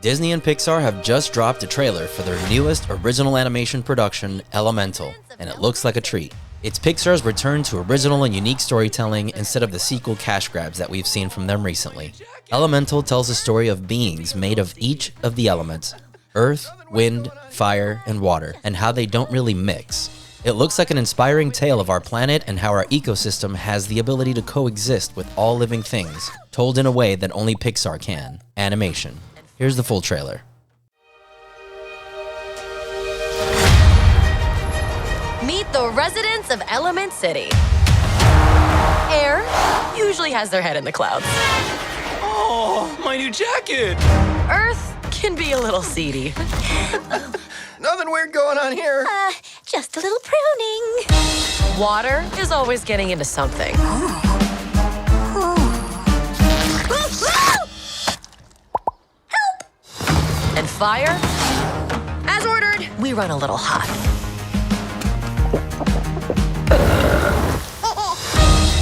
Disney and Pixar have just dropped a trailer for their newest original animation production, Elemental, and it looks like a treat. It's Pixar's return to original and unique storytelling instead of the sequel cash grabs that we've seen from them recently. Elemental tells a story of beings made of each of the elements, earth, wind, fire, and water, and how they don't really mix. It looks like an inspiring tale of our planet and how our ecosystem has the ability to coexist with all living things, told in a way that only Pixar can. Animation. Here's the full trailer. Meet the residents of Element City. Air usually has their head in the clouds. Oh, my new jacket! Earth can be a little seedy. Nothing weird going on here. Just a little pruning. Water is always getting into something. And fire, as ordered, we run a little hot.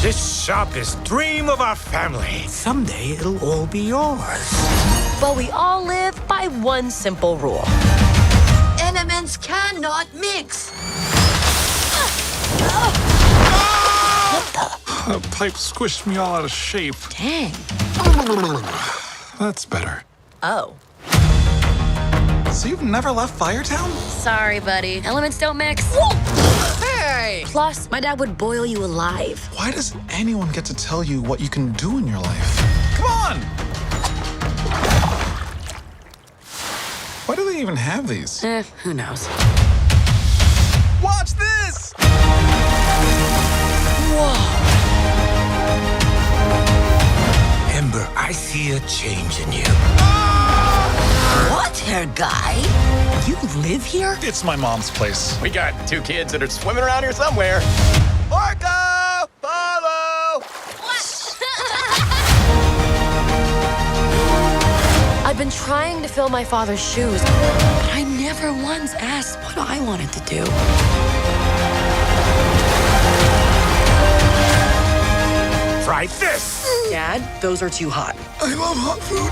This shop is dream of our family. Someday it'll all be yours. But we all live by one simple rule. Elements cannot mix. The pipe squished me all out of shape. Dang. That's better. Oh. So you've never left Firetown? Sorry, buddy. Elements don't mix. Hey! Plus, my dad would boil you alive. Why does anyone get to tell you what you can do in your life? Come on! Why do they even have these? Who knows? Watch this! Ember, I see a change in you. What, hair guy? You live here? It's my mom's place. We got 2 kids that are swimming around here somewhere. Orca! Follow! I've been trying to fill my father's shoes, but I never once asked what I wanted to do. Try this! Dad, those are too hot. I love hot food.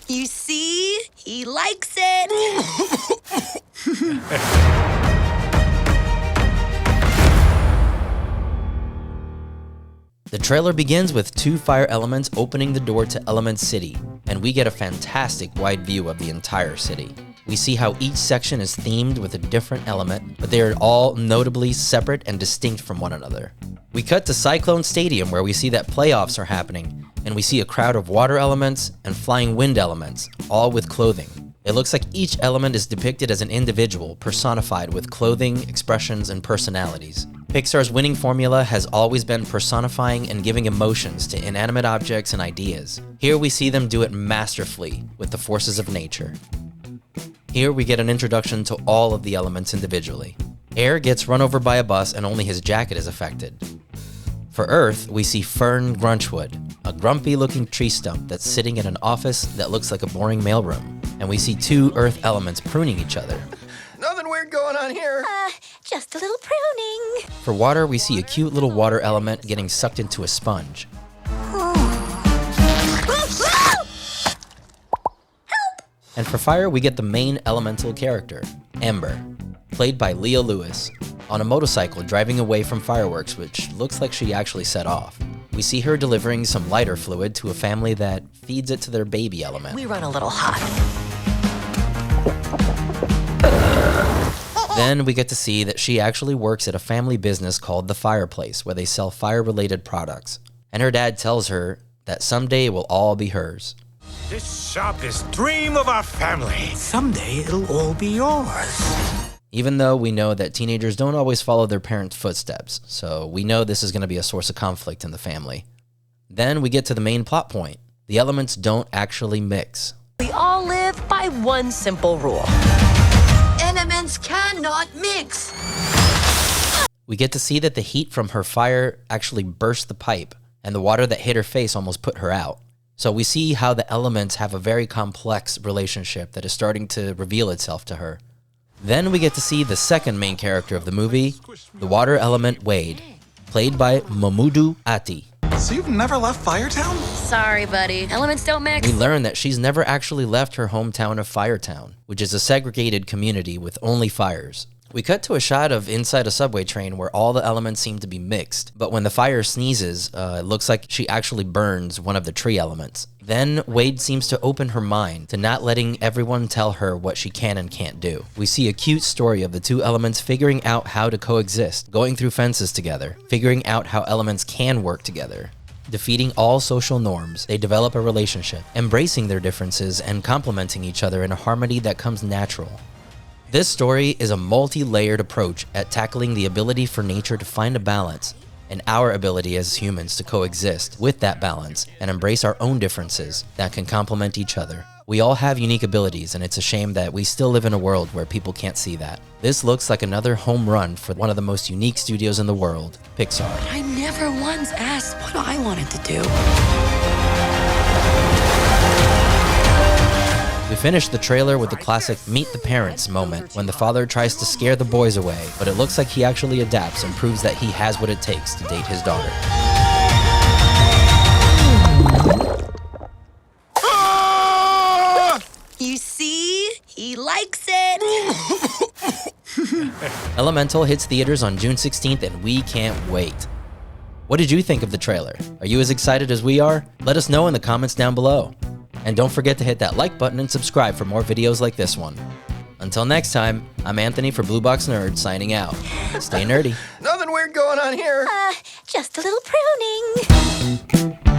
You see? He likes it. The trailer begins with 2 fire elements opening the door to Element City, and we get a fantastic wide view of the entire city. We see how each section is themed with a different element, but they are all notably separate and distinct from one another. We cut to Cyclone Stadium where we see that playoffs are happening, and we see a crowd of water elements and flying wind elements, all with clothing. It looks like each element is depicted as an individual, personified with clothing, expressions, and personalities. Pixar's winning formula has always been personifying and giving emotions to inanimate objects and ideas. Here we see them do it masterfully with the forces of nature. Here we get an introduction to all of the elements individually. Air gets run over by a bus and only his jacket is affected. For Earth, we see Fern Grunchwood, a grumpy-looking tree stump that's sitting in an office that looks like a boring mailroom. And we see 2 Earth elements pruning each other. Nothing weird going on here. Just a little pruning. For water, we see a cute little water element getting sucked into a sponge. And for fire, we get the main elemental character, Ember, played by Leah Lewis, on a motorcycle driving away from fireworks, which looks like she actually set off. We see her delivering some lighter fluid to a family that feeds it to their baby element. We run a little hot. Then we get to see that she actually works at a family business called The Fireplace, where they sell fire-related products. And her dad tells her that someday it will all be hers. This shop is dream of our family. Someday it'll all be yours. Even though we know that teenagers don't always follow their parents' footsteps, so we know this is going to be a source of conflict in the family. Then we get to the main plot point. The elements don't actually mix. We all live by one simple rule. Elements cannot mix. We get to see that the heat from her fire actually burst the pipe, and the water that hit her face almost put her out. So we see how the elements have a very complex relationship that is starting to reveal itself to her. Then we get to see the second main character of the movie, the water element Wade, played by Mamoudou Ati. So you've never left Firetown? Sorry, buddy. Elements don't mix. We learn that she's never actually left her hometown of Firetown, which is a segregated community with only fires. We cut to a shot of inside a subway train where all the elements seem to be mixed, but when the fire sneezes, it looks like she actually burns one of the tree elements. Then Wade seems to open her mind to not letting everyone tell her what she can and can't do. We see a cute story of the two elements figuring out how to coexist, going through fences together, figuring out how elements can work together. Defeating all social norms, they develop a relationship, embracing their differences and complementing each other in a harmony that comes natural. This story is a multi-layered approach at tackling the ability for nature to find a balance, and our ability as humans to coexist with that balance and embrace our own differences that can complement each other. We all have unique abilities, and it's a shame that we still live in a world where people can't see that. This looks like another home run for one of the most unique studios in the world, Pixar. I never once asked what I wanted to do. We finished the trailer with the classic meet the parents moment when the father tries to scare the boys away, but it looks like he actually adapts and proves that he has what it takes to date his daughter. You see? He likes it. Elemental hits theaters on June 16th, and we can't wait. What did you think of the trailer? Are you as excited as we are? Let us know in the comments down below. And don't forget to hit that like button and subscribe for more videos like this one. Until next time, I'm Anthony for Blue Box Nerd signing out. Stay nerdy. Nothing weird going on here. Just a little pruning.